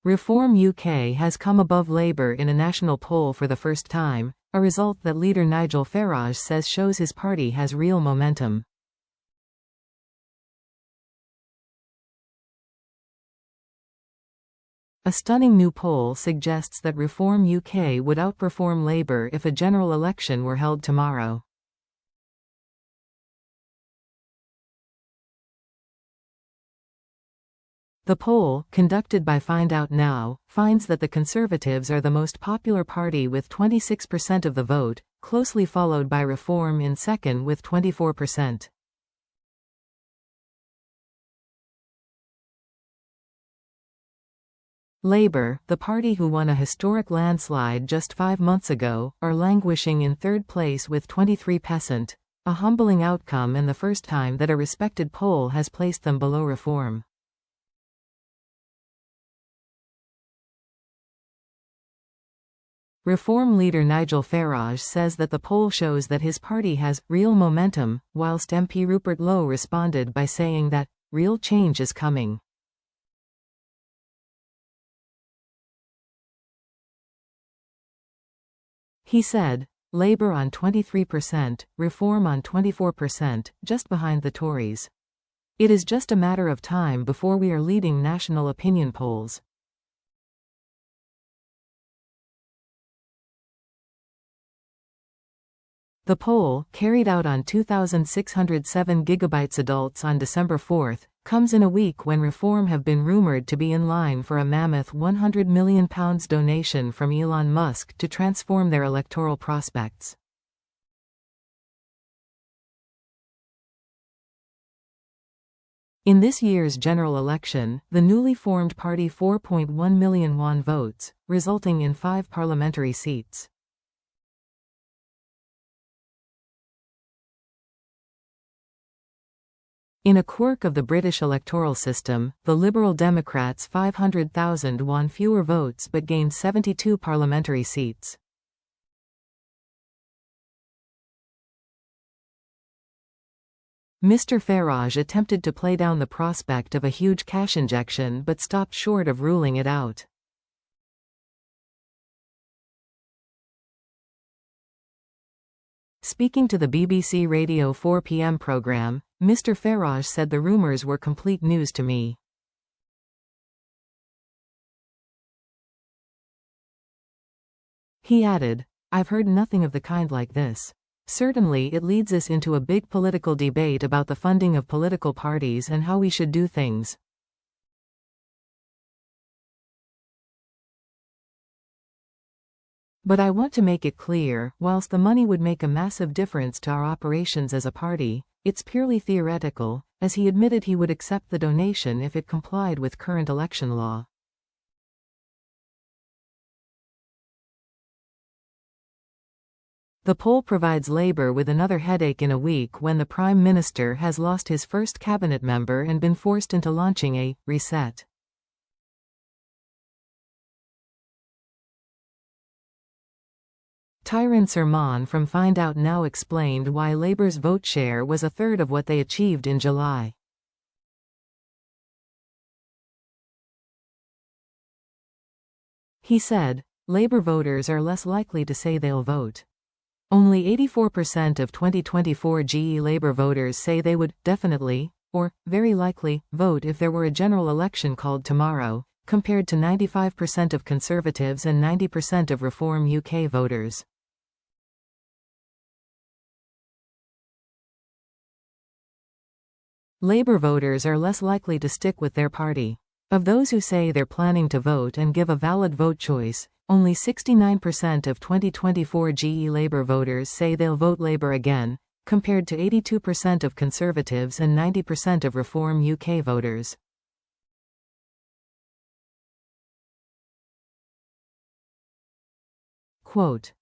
Reform UK has come above Labour in a national poll for the first time, a result that leader Nigel Farage says shows his party has real momentum. A stunning new poll suggests that Reform UK would outperform Labour if a general election were held tomorrow. The poll, conducted by Find Out Now, finds that the Conservatives are the most popular party with 26% of the vote, closely followed by Reform in second with 24%. Labour, the party who won a historic landslide just 5 months ago, are languishing in third place with 23%, a humbling outcome and the first time that a respected poll has placed them below Reform. Reform leader Nigel Farage says that the poll shows that his party has real momentum, whilst MP Rupert Lowe responded by saying that real change is coming. He said, Labour on 23%, Reform on 24%, just behind the Tories. It is just a matter of time before we are leading national opinion polls. The poll, carried out on 2,607 gigabytes adults on December 4, comes in a week when Reform have been rumoured to be in line for a mammoth £100 million donation from Elon Musk to transform their electoral prospects. In this year's general election, the newly formed party 4.1 million won votes, resulting in 5 parliamentary seats. In a quirk of the British electoral system, the Liberal Democrats 500,000 won fewer votes but gained 72 parliamentary seats. Mr. Farage attempted to play down the prospect of a huge cash injection but stopped short of ruling it out. Speaking to the BBC Radio 4 p.m. programme, Mr. Farage said the rumours were complete news to me. He added, I've heard nothing of the kind like this. Certainly it leads us into a big political debate about the funding of political parties and how we should do things. But I want to make it clear, whilst the money would make a massive difference to our operations as a party, it's purely theoretical, as he admitted he would accept the donation if it complied with current election law. The poll provides Labour with another headache in a week when the Prime Minister has lost his first cabinet member and been forced into launching a reset. Tyrone Sermon from Find Out Now explained why Labour's vote share was a third of what they achieved in July. He said, Labour voters are less likely to say they'll vote. Only 84% of 2024 GE Labour voters say they would definitely, or very likely, vote if there were a general election called tomorrow, compared to 95% of Conservatives and 90% of Reform UK voters. Labour voters are less likely to stick with their party. Of those who say they're planning to vote and give a valid vote choice, only 69% of 2024 GE Labour voters say they'll vote Labour again, compared to 82% of Conservatives and 90% of Reform UK voters. Quote,